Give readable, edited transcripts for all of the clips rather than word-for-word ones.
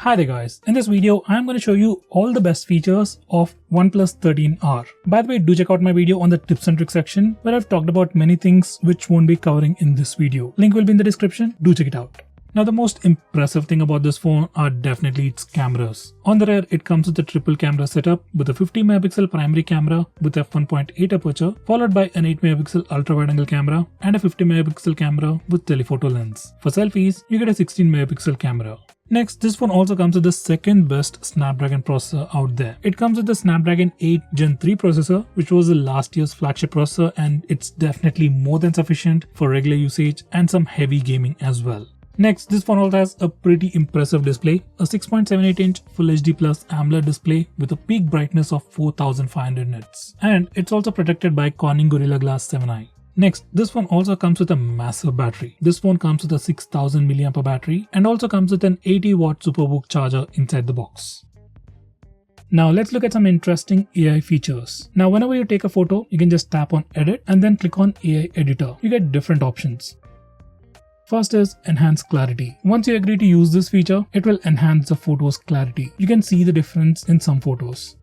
Hi there guys, in this video I'm going to show you all the best features of OnePlus 13R. By the way, do check out my video on the tips and tricks section where I've talked about many things which won't be covering in this video. Link will be in the description, do check it out. Now the most impressive thing about this phone are definitely its cameras. On the rear it comes with a triple camera setup with a 50 megapixel primary camera with f1.8 aperture followed by an 8 megapixel ultra wide angle camera and a 50 megapixel camera with telephoto lens. For selfies you get a 16 megapixel camera. Next, this phone also comes with the second best Snapdragon processor out there. It comes with the Snapdragon 8 Gen 3 processor, which was the last year's flagship processor, and it's definitely more than sufficient for regular usage and some heavy gaming as well. Next, this phone also has a pretty impressive display, a 6.78-inch Full HD Plus AMOLED display with a peak brightness of 4500 nits. And it's also protected by Corning Gorilla Glass 7i. Next, this phone also comes with a massive battery. This phone comes with a 6000 mAh battery and also comes with an 80 watt Superbook charger inside the box. Now let's look at some interesting AI features. Now whenever you take a photo, you can just tap on edit and then click on AI editor. You get different options. First is enhance clarity. Once you agree to use this feature, it will enhance the photo's clarity. You can see the difference in some photos.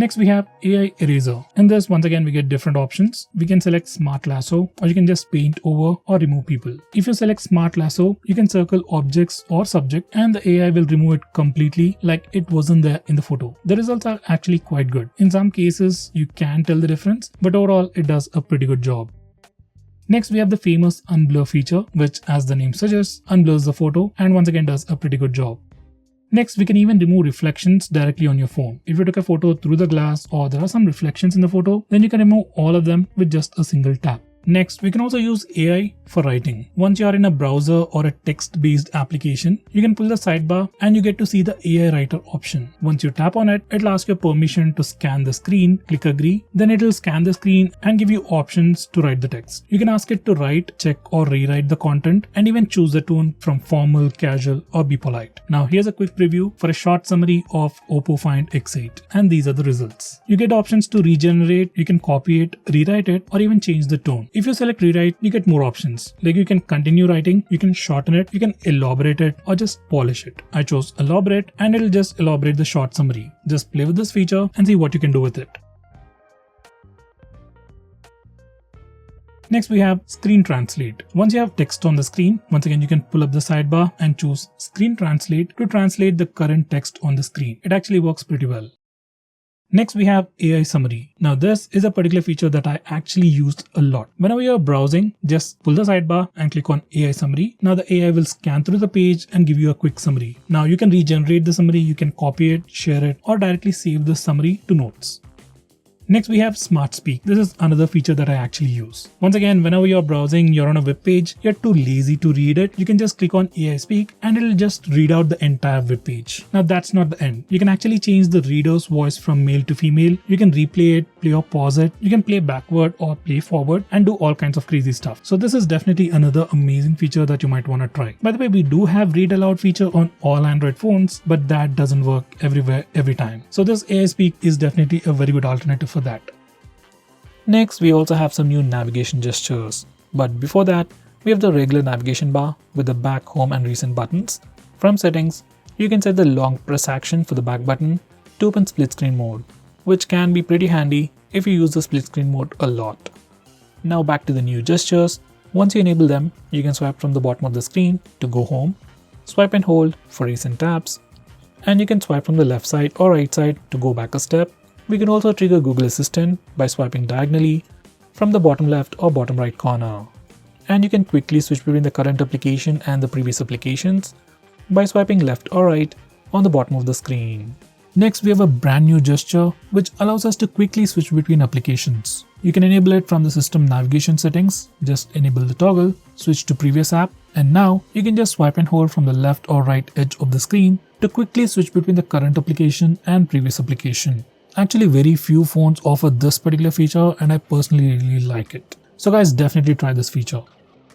Next we have AI Eraser. In this, once again we get different options. We can select Smart Lasso, or you can just paint over or remove people. If you select Smart Lasso, you can circle objects or subject and the AI will remove it completely like it wasn't there in the photo. The results are actually quite good. In some cases you can tell the difference, but overall it does a pretty good job. Next we have the famous unblur feature, which as the name suggests, unblurs the photo and once again does a pretty good job. Next, we can even remove reflections directly on your phone. If you took a photo through the glass or there are some reflections in the photo, then you can remove all of them with just a single tap. Next, we can also use AI for writing. Once you are in a browser or a text-based application, you can pull the sidebar and you get to see the AI writer option. Once you tap on it, it'll ask your permission to scan the screen, click agree, then it'll scan the screen and give you options to write the text. You can ask it to write, check or rewrite the content and even choose the tone from formal, casual or be polite. Now here's a quick preview for a short summary of Oppo Find X8 and these are the results. You get options to regenerate, you can copy it, rewrite it or even change the tone. If you select rewrite, you get more options. Like you can continue writing, you can shorten it, you can elaborate it or just polish it. I chose elaborate and it'll just elaborate the short summary. Just play with this feature and see what you can do with it. Next we have Screen Translate. Once you have text on the screen, once again you can pull up the sidebar and choose Screen Translate to translate the current text on the screen. It actually works pretty well. Next we have AI Summary. Now this is a particular feature that I actually used a lot. Whenever you're browsing, just pull the sidebar and click on AI Summary. Now the AI will scan through the page and give you a quick summary. Now you can regenerate the summary, you can copy it, share it or directly save the summary to notes. Next we have Smart Speak. This is another feature that I actually use. Once again, whenever you're browsing, you're on a web page, you're too lazy to read it, you can just click on AI Speak and it'll just read out the entire web page. Now that's not the end. You can actually change the reader's voice from male to female. You can replay it, play or pause it. You can play backward or play forward and do all kinds of crazy stuff. So this is definitely another amazing feature that you might want to try. By the way, we do have read aloud feature on all Android phones, but that doesn't work everywhere every time. So this AI Speak is definitely a very good alternative for that. Next, we also have some new navigation gestures. But before that, we have the regular navigation bar with the back, home and recent buttons. From settings, you can set the long press action for the back button to open split screen mode, which can be pretty handy if you use the split screen mode a lot. Now back to the new gestures. Once you enable them, you can swipe from the bottom of the screen to go home, swipe and hold for recent tabs, and you can swipe from the left side or right side to go back a step. We can also trigger Google Assistant by swiping diagonally from the bottom left or bottom right corner. And you can quickly switch between the current application and the previous applications by swiping left or right on the bottom of the screen. Next, we have a brand new gesture which allows us to quickly switch between applications. You can enable it from the system navigation settings, just enable the toggle, switch to previous app, and now you can just swipe and hold from the left or right edge of the screen to quickly switch between the current application and previous application. Actually, very few phones offer this particular feature and I personally really like it. So guys, definitely try this feature.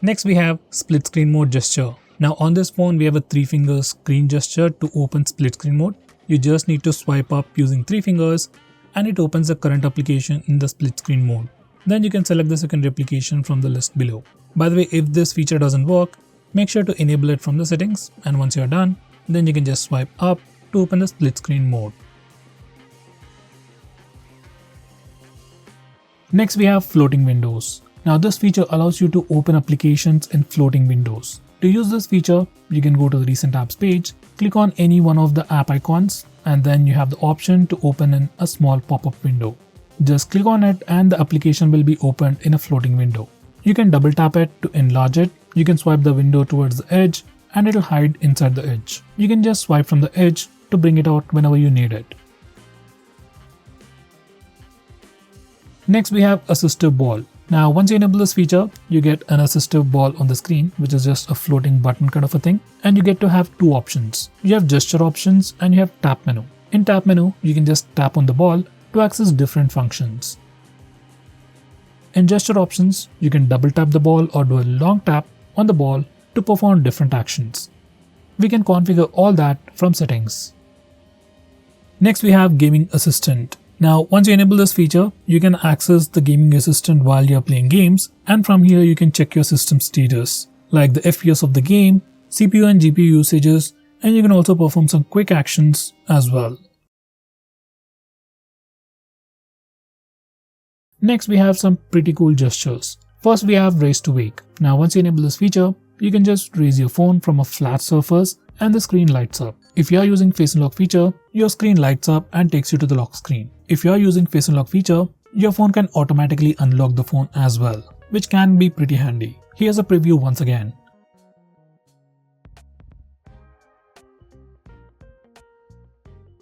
Next we have split screen mode gesture. Now on this phone we have a 3-finger screen gesture to open split screen mode. You just need to swipe up using 3 fingers and it opens the current application in the split screen mode. Then you can select the second application from the list below. By the way, if this feature doesn't work, Make sure to enable it from the settings, and once you're done, then you can just swipe up to open the split screen mode. Next we have floating windows. Now this feature allows you to open applications in floating windows. To use this feature, you can go to the recent apps page, click on any one of the app icons, and then you have the option to open in a small pop-up window. Just click on it and the application will be opened in a floating window. You can double tap it to enlarge it. You can swipe the window towards the edge and it will hide inside the edge. You can just swipe from the edge to bring it out whenever you need it. Next we have assistive ball. Now once you enable this feature, you get an assistive ball on the screen, which is just a floating button kind of a thing, and you get to have two options. You have gesture options and you have tap menu. In tap menu, you can just tap on the ball to access different functions. In gesture options, you can double tap the ball or do a long tap on the ball to perform different actions. We can configure all that from settings. Next we have gaming assistant. Now once you enable this feature, you can access the gaming assistant while you're playing games, and from here you can check your system status like the FPS of the game, CPU and GPU usages, and you can also perform some quick actions as well. Next we have some pretty cool gestures. First we have raise to wake. Now once you enable this feature, you can just raise your phone from a flat surface and the screen lights up. If you are using face unlock feature, your screen lights up and takes you to the lock screen. If you are using face unlock feature, your phone can automatically unlock the phone as well, which can be pretty handy. Here's a preview once again.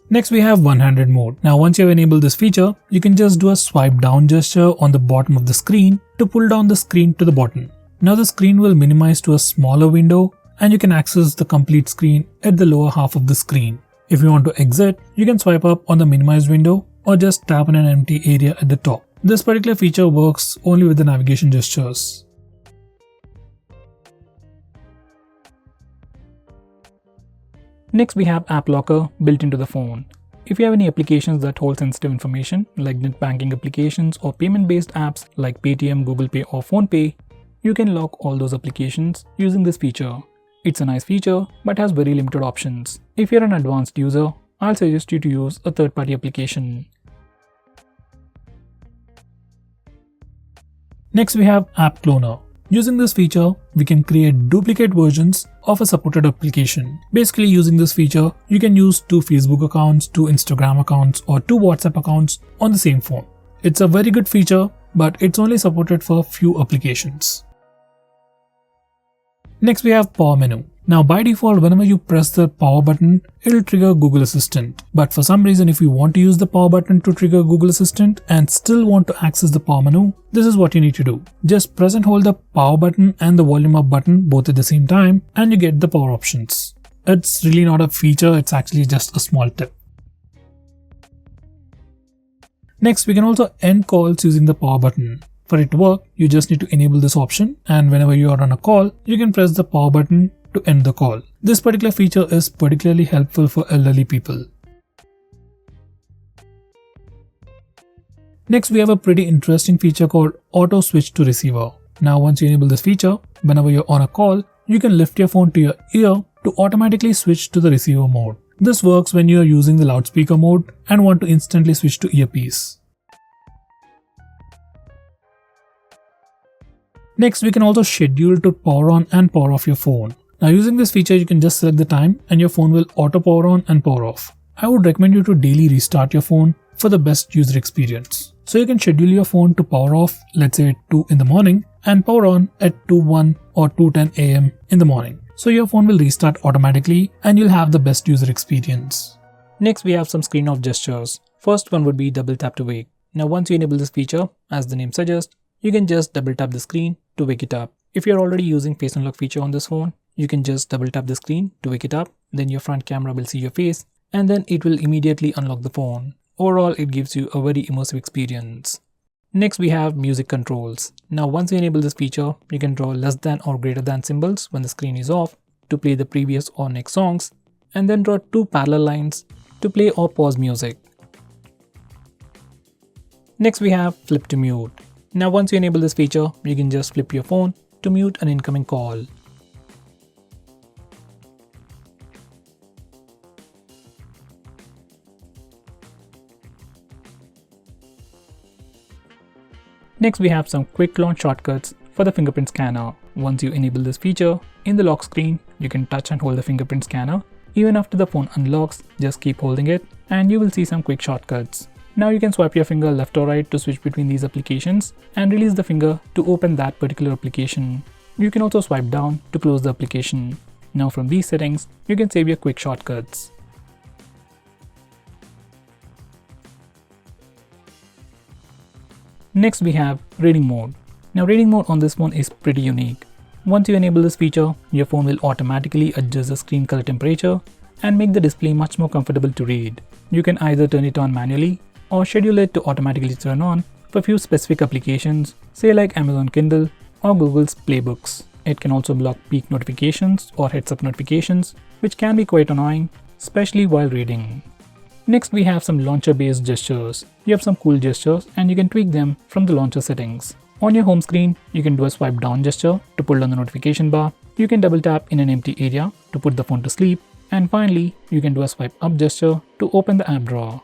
Next we have one-handed mode. Now once you have enabled this feature, you can just do a swipe down gesture on the bottom of the screen to pull down the screen to the bottom. Now the screen will minimize to a smaller window and you can access the complete screen at the lower half of the screen. If you want to exit, you can swipe up on the minimized window or just tap on an empty area at the top. This particular feature works only with the navigation gestures. Next we have app locker built into the phone. If you have any applications that hold sensitive information like net banking applications or payment based apps like Paytm, Google Pay or PhonePe, you can lock all those applications using this feature. It's a nice feature but has very limited options. If you're an advanced user, I'll suggest you to use a third-party application. Next we have App Cloner. Using this feature, we can create duplicate versions of a supported application. Basically using this feature, you can use 2 Facebook accounts, 2 Instagram accounts or 2 WhatsApp accounts on the same phone. It's a very good feature, but it's only supported for few applications. Next we have power menu. Now by default, whenever you press the power button, it'll trigger Google Assistant. But for some reason, if you want to use the power button to trigger Google Assistant and still want to access the power menu, this is what you need to do. Just press and hold the power button and the volume up button both at the same time and you get the power options. It's really not a feature, it's actually just a small tip. Next, we can also end calls using the power button. For it to work, you just need to enable this option, and whenever you are on a call, you can press the power button to end the call. This particular feature is particularly helpful for elderly people. Next, we have a pretty interesting feature called auto switch to receiver. Now once you enable this feature, whenever you're on a call, you can lift your phone to your ear to automatically switch to the receiver mode. This works when you are using the loudspeaker mode and want to instantly switch to earpiece. Next, we can also schedule to power on and power off your phone. Now using this feature, you can just select the time and your phone will auto power on and power off. I would recommend you to daily restart your phone for the best user experience. So you can schedule your phone to power off, let's say at 2 in the morning, and power on at 2:01 or 2:10 AM in the morning. So your phone will restart automatically and you'll have the best user experience. Next, we have some screen off gestures. First one would be double tap to wake. Now once you enable this feature, as the name suggests, you can just double tap the screen to wake it up. If you're already using face unlock feature on this phone, you can just double tap the screen to wake it up, then your front camera will see your face and then it will immediately unlock the phone. Overall, it gives you a very immersive experience. Next, we have music controls. Now once you enable this feature, you can draw less than or greater than symbols when the screen is off to play the previous or next songs, and then draw 2 parallel lines to play or pause music. Next, we have flip to mute. Now once you enable this feature, you can just flip your phone to mute an incoming call. Next, we have some quick launch shortcuts for the fingerprint scanner. Once you enable this feature, in the lock screen, you can touch and hold the fingerprint scanner. Even after the phone unlocks, just keep holding it and you will see some quick shortcuts. Now you can swipe your finger left or right to switch between these applications and release the finger to open that particular application. You can also swipe down to close the application. Now from these settings, you can save your quick shortcuts. Next we have reading mode. Now reading mode on this phone is pretty unique. Once you enable this feature, your phone will automatically adjust the screen color temperature and make the display much more comfortable to read. You can either turn it on manually or schedule it to automatically turn on for few specific applications, say like Amazon Kindle or Google's Playbooks. It can also block peak notifications or heads-up notifications, which can be quite annoying, especially while reading. Next we have some launcher-based gestures. You have some cool gestures and you can tweak them from the launcher settings. On your home screen, you can do a swipe down gesture to pull down the notification bar. You can double tap in an empty area to put the phone to sleep. And finally, you can do a swipe up gesture to open the app drawer.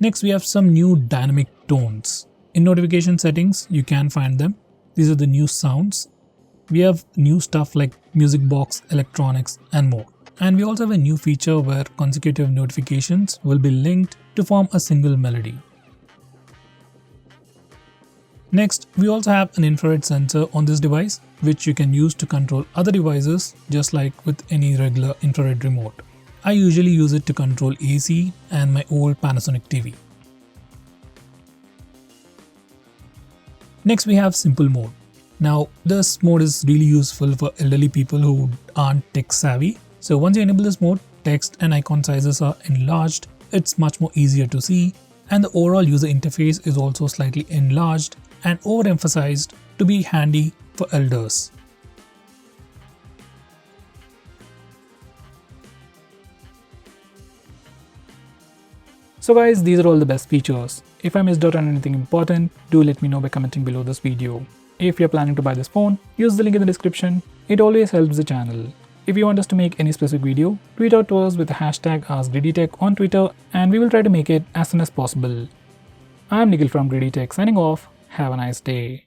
Next, we have some new dynamic tones. In notification settings, you can find them. These are the new sounds. We have new stuff like music box, electronics, and more. And we also have a new feature where consecutive notifications will be linked to form a single melody. Next, we also have an infrared sensor on this device, which you can use to control other devices just like with any regular infrared remote. I usually use it to control AC and my old Panasonic TV. Next, we have simple mode. Now, this mode is really useful for elderly people who aren't tech savvy. So once you enable this mode, text and icon sizes are enlarged. It's much more easier to see, and the overall user interface is also slightly enlarged and overemphasized to be handy for elders. So guys, these are all the best features. If I missed out on anything important, do let me know by commenting below this video. If you're planning to buy this phone, use the link in the description. It always helps the channel. If you want us to make any specific video, tweet out to us with the hashtag #greedytech on Twitter and we will try to make it as soon as possible. I'm Nikhil from greedytech signing off. Have a nice day.